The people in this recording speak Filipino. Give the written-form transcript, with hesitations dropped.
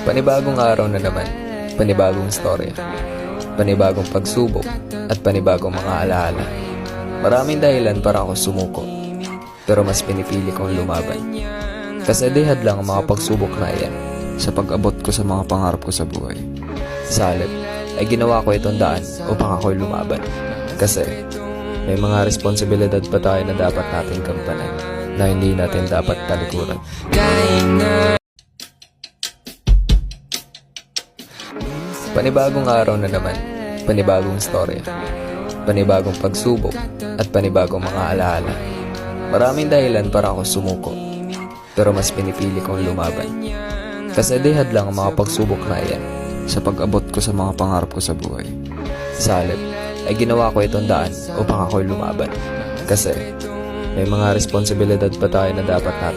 Panibagong araw na naman, panibagong storya, panibagong pagsubok, at panibagong mga alaala. Maraming dahilan para ako sumuko, pero mas pinipili kong lumaban. Kasi di hadlang ang mga pagsubok na iyan sa pag-abot ko sa mga pangarap ko sa buhay. Sa halip, ay ginawa ko itong daan upang ako'y lumaban. Kasi may mga responsibilidad pa tayo na dapat nating gampanan na hindi natin dapat talikuran. Panibagong araw na naman, panibagong storya, panibagong pagsubok, at panibagong mga alaala. Maraming dahilan para ako sumuko, pero mas pinipili kong lumaban. Kasi di hadlang ang mga pagsubok na iyan sa pag-abot ko sa mga pangarap ko sa buhay. Sa halip, ay ginawa ko itong daan upang ako'y lumaban. Kasi may mga responsibilidad pa tayo na dapat natin